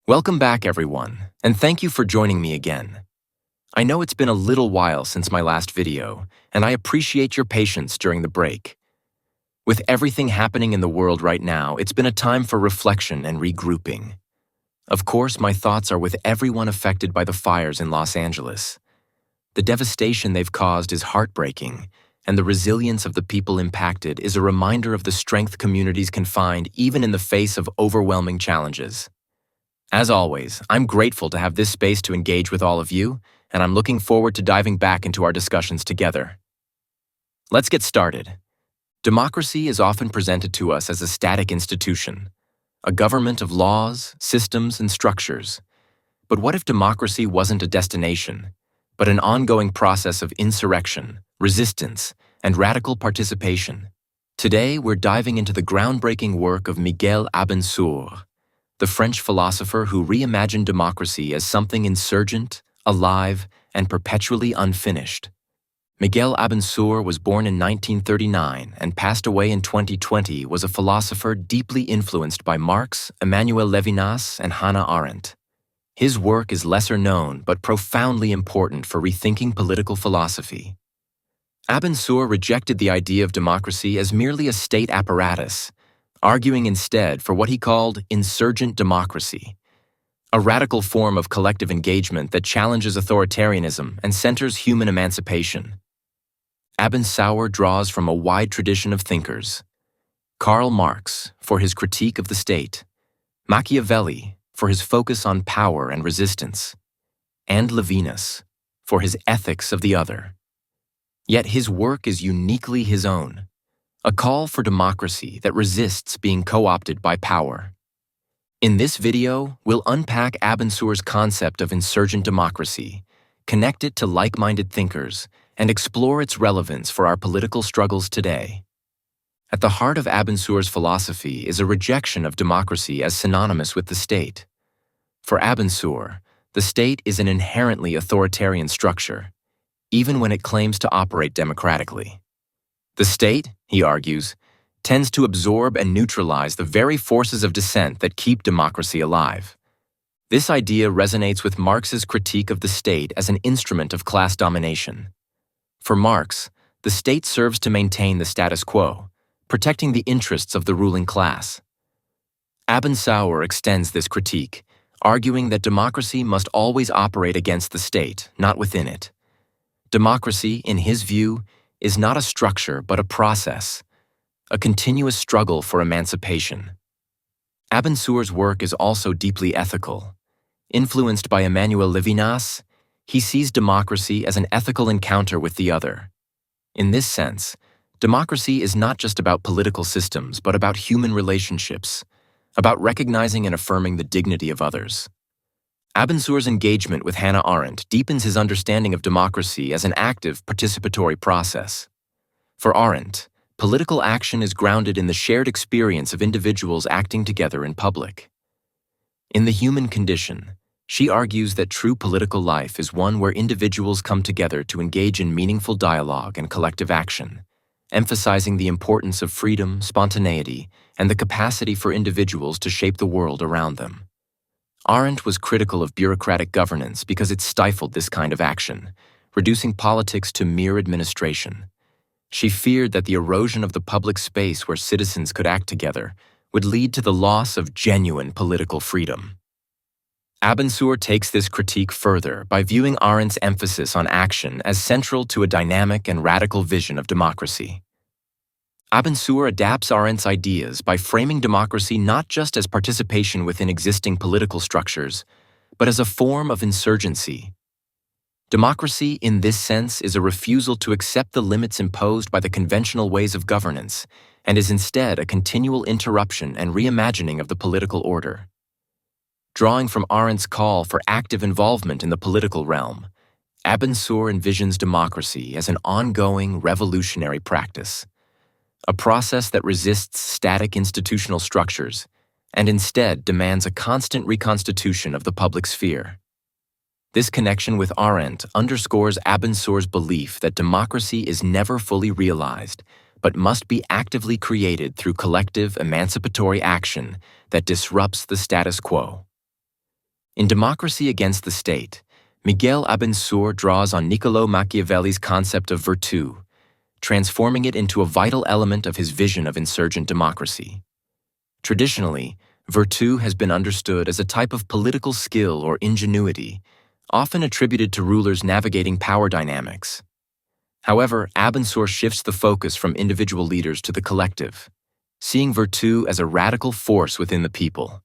Welcome back, everyone, and thank you for joining me again. I know it's been a little while since my last video, and I appreciate your patience during the break. With everything happening in the world right now, it's been a time for reflection and regrouping. Of course, my thoughts are with everyone affected by the fires in Los Angeles. The devastation they've caused is heartbreaking, and the resilience of the people impacted is a reminder of the strength communities can find even in the face of overwhelming challenges. As always, I'm grateful to have this space to engage with all of you, and I'm looking forward to diving back into our discussions together. Let's get started. Democracy is often presented to us as a static institution, a government of laws, systems, and structures. But what if democracy wasn't a destination, but an ongoing process of insurrection, resistance, and radical participation? Today, we're diving into the groundbreaking work of Miguel Abensour, the French philosopher who reimagined democracy as something insurgent, alive, and perpetually unfinished. Miguel Abensour was born in 1939 and passed away in 2020, was a philosopher deeply influenced by Marx, Emmanuel Levinas, and Hannah Arendt. His work is lesser known but profoundly important for rethinking political philosophy. Abensour rejected the idea of democracy as merely a state apparatus, arguing instead for what he called insurgent democracy, a radical form of collective engagement that challenges authoritarianism and centers human emancipation. Abensour draws from a wide tradition of thinkers: Karl Marx for his critique of the state, Machiavelli for his focus on power and resistance, and Levinas for his ethics of the other. Yet his work is uniquely his own, a call for democracy that resists being co-opted by power. In this video, we'll unpack Abensour's concept of insurgent democracy, connect it to like-minded thinkers, and explore its relevance for our political struggles today. At the heart of Abensour's philosophy is a rejection of democracy as synonymous with the state. For Abensour, the state is an inherently authoritarian structure, even when it claims to operate democratically. The state, he argues, tends to absorb and neutralize the very forces of dissent that keep democracy alive. This idea resonates with Marx's critique of the state as an instrument of class domination. For Marx, the state serves to maintain the status quo, protecting the interests of the ruling class. Abensour extends this critique, arguing that democracy must always operate against the state, not within it. Democracy, in his view, is not a structure but a process, a continuous struggle for emancipation. Abensour's work is also deeply ethical. Influenced by Emmanuel Levinas, he sees democracy as an ethical encounter with the other. In this sense, democracy is not just about political systems but about human relationships, about recognizing and affirming the dignity of others. Abensour's engagement with Hannah Arendt deepens his understanding of democracy as an active, participatory process. For Arendt, political action is grounded in the shared experience of individuals acting together in public. In The Human Condition, she argues that true political life is one where individuals come together to engage in meaningful dialogue and collective action, emphasizing the importance of freedom, spontaneity, and the capacity for individuals to shape the world around them. Arendt was critical of bureaucratic governance because it stifled this kind of action, reducing politics to mere administration. She feared that the erosion of the public space where citizens could act together would lead to the loss of genuine political freedom. Abensour takes this critique further by viewing Arendt's emphasis on action as central to a dynamic and radical vision of democracy. Abensour adapts Arendt's ideas by framing democracy not just as participation within existing political structures, but as a form of insurgency. Democracy, in this sense, is a refusal to accept the limits imposed by the conventional ways of governance, and is instead a continual interruption and reimagining of the political order. Drawing from Arendt's call for active involvement in the political realm, Abensour envisions democracy as an ongoing, revolutionary practice, a process that resists static institutional structures and instead demands a constant reconstitution of the public sphere. This connection with Arendt underscores Abensour's belief that democracy is never fully realized, but must be actively created through collective, emancipatory action that disrupts the status quo. In Democracy Against the State, Miguel Abensour draws on Niccolò Machiavelli's concept of virtù, transforming it into a vital element of his vision of insurgent democracy. Traditionally, virtù has been understood as a type of political skill or ingenuity, often attributed to rulers navigating power dynamics. However, Abensour shifts the focus from individual leaders to the collective, seeing virtù as a radical force within the people.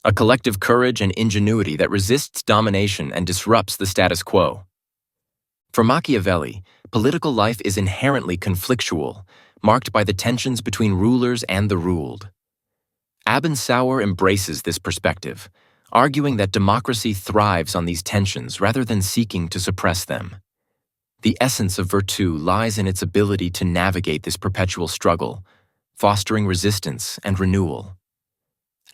A collective courage and ingenuity that resists domination and disrupts the status quo. For Machiavelli, political life is inherently conflictual, marked by the tensions between rulers and the ruled. Abensour embraces this perspective, arguing that democracy thrives on these tensions rather than seeking to suppress them. The essence of virtù lies in its ability to navigate this perpetual struggle, fostering resistance and renewal.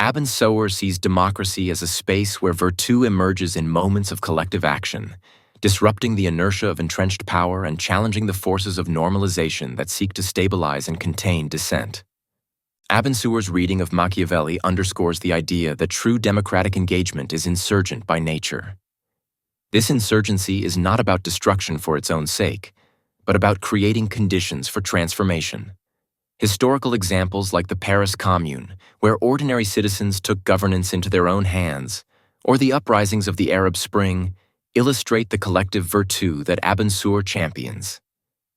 Abensour sees democracy as a space where virtù emerges in moments of collective action, disrupting the inertia of entrenched power and challenging the forces of normalization that seek to stabilize and contain dissent. Abensour's reading of Machiavelli underscores the idea that true democratic engagement is insurgent by nature. This insurgency is not about destruction for its own sake, but about creating conditions for transformation. Historical examples like the Paris Commune, where ordinary citizens took governance into their own hands, or the uprisings of the Arab Spring, illustrate the collective virtù that Abensour champions.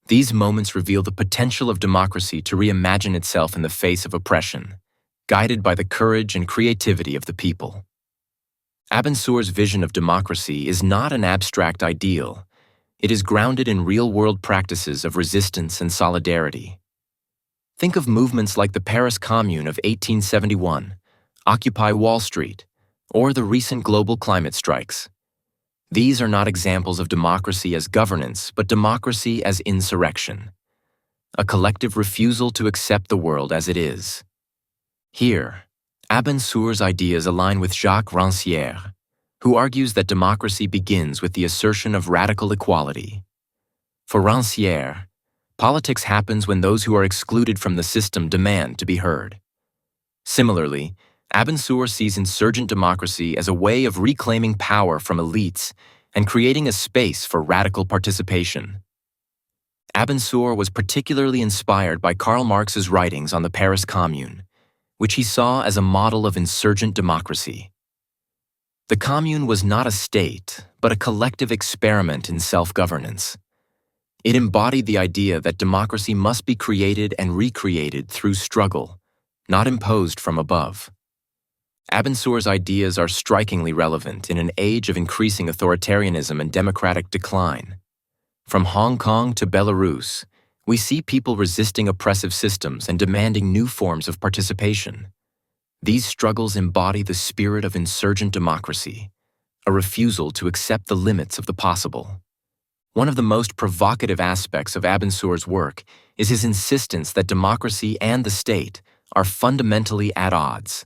These moments reveal the potential of democracy to reimagine itself in the face of oppression, guided by the courage and creativity of the people. Abensour's vision of democracy is not an abstract ideal. It is grounded in real-world practices of resistance and solidarity. Think of movements like the Paris Commune of 1871, Occupy Wall Street, or the recent global climate strikes. These are not examples of democracy as governance, but democracy as insurrection, a collective refusal to accept the world as it is. Here, Abensour's ideas align with Jacques Rancière, who argues that democracy begins with the assertion of radical equality. For Rancière, politics happens when those who are excluded from the system demand to be heard. Similarly, Abensour sees insurgent democracy as a way of reclaiming power from elites and creating a space for radical participation. Abensour was particularly inspired by Karl Marx's writings on the Paris Commune, which he saw as a model of insurgent democracy. The Commune was not a state, but a collective experiment in self-governance. It embodied the idea that democracy must be created and recreated through struggle, not imposed from above. Abensour's ideas are strikingly relevant in an age of increasing authoritarianism and democratic decline. From Hong Kong to Belarus, we see people resisting oppressive systems and demanding new forms of participation. These struggles embody the spirit of insurgent democracy, a refusal to accept the limits of the possible. One of the most provocative aspects of Abensour's work is his insistence that democracy and the state are fundamentally at odds.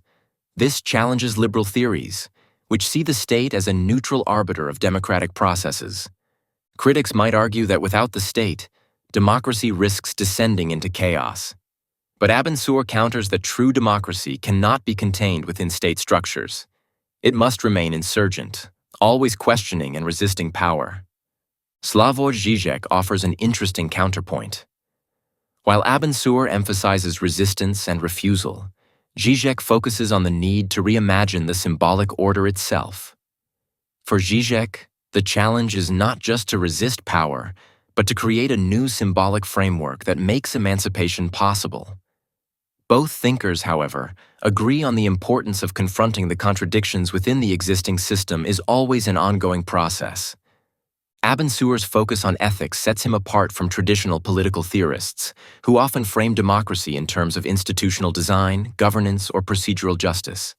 This challenges liberal theories, which see the state as a neutral arbiter of democratic processes. Critics might argue that without the state, democracy risks descending into chaos. But Abensour counters that true democracy cannot be contained within state structures. It must remain insurgent, always questioning and resisting power. Slavoj Žižek offers an interesting counterpoint. While Abensour emphasizes resistance and refusal, Žižek focuses on the need to reimagine the symbolic order itself. For Žižek, the challenge is not just to resist power, but to create a new symbolic framework that makes emancipation possible. Both thinkers, however, agree on the importance of confronting the contradictions within the existing system is always an ongoing process. Abensour's focus on ethics sets him apart from traditional political theorists, who often frame democracy in terms of institutional design, governance, or procedural justice.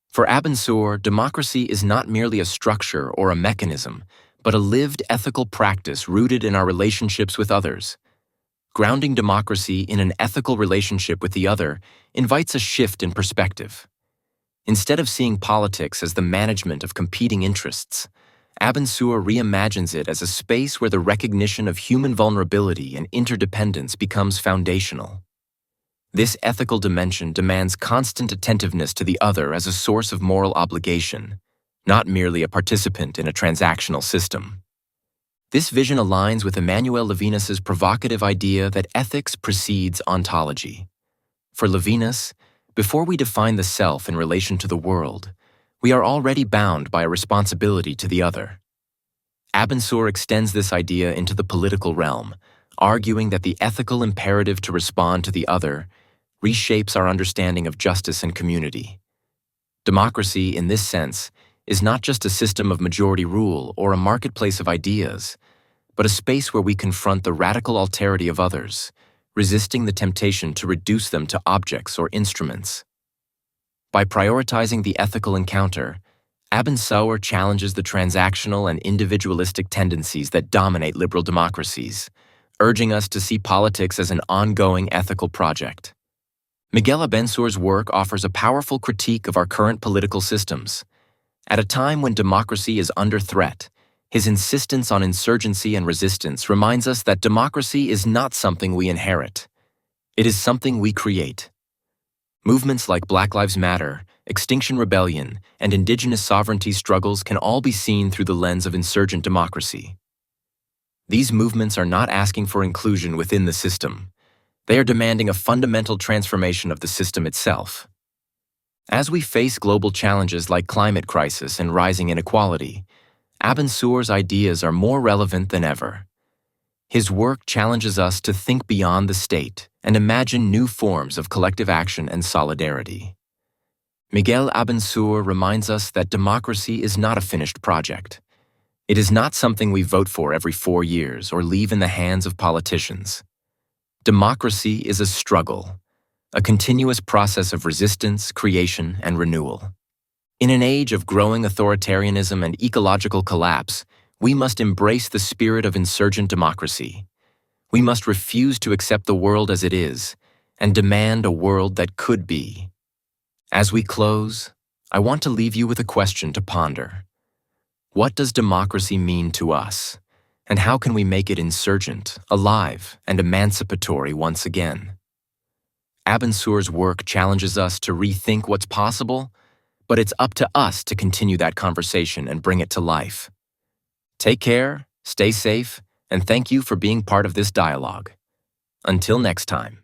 For Abensour, democracy is not merely a structure or a mechanism, but a lived ethical practice rooted in our relationships with others. Grounding democracy in an ethical relationship with the other invites a shift in perspective. Instead of seeing politics as the management of competing interests, Abensour reimagines it as a space where the recognition of human vulnerability and interdependence becomes foundational. This ethical dimension demands constant attentiveness to the other as a source of moral obligation, not merely a participant in a transactional system. This vision aligns with Emmanuel Levinas's provocative idea that ethics precedes ontology. For Levinas, before we define the self in relation to the world, we are already bound by a responsibility to the other. Abensour extends this idea into the political realm, arguing that the ethical imperative to respond to the other reshapes our understanding of justice and community. Democracy, in this sense, is not just a system of majority rule or a marketplace of ideas, but a space where we confront the radical alterity of others, resisting the temptation to reduce them to objects or instruments. By prioritizing the ethical encounter, Abensour challenges the transactional and individualistic tendencies that dominate liberal democracies, urging us to see politics as an ongoing ethical project. Miguel Abensour's work offers a powerful critique of our current political systems. At a time when democracy is under threat, his insistence on insurgency and resistance reminds us that democracy is not something we inherit. It is something we create. Movements like Black Lives Matter, Extinction Rebellion, and indigenous sovereignty struggles can all be seen through the lens of insurgent democracy. These movements are not asking for inclusion within the system. They are demanding a fundamental transformation of the system itself. As we face global challenges like climate crisis and rising inequality, Abensour's ideas are more relevant than ever. His work challenges us to think beyond the state and imagine new forms of collective action and solidarity. Miguel Abensour reminds us that democracy is not a finished project. It is not something we vote for every 4 years or leave in the hands of politicians. Democracy is a struggle, a continuous process of resistance, creation, and renewal. In an age of growing authoritarianism and ecological collapse, we must embrace the spirit of insurgent democracy. We must refuse to accept the world as it is and demand a world that could be. As we close, I want to leave you with a question to ponder. What does democracy mean to us, and how can we make it insurgent, alive, and emancipatory once again? Abensour's work challenges us to rethink what's possible, but it's up to us to continue that conversation and bring it to life. Take care, stay safe, and thank you for being part of this dialogue. Until next time.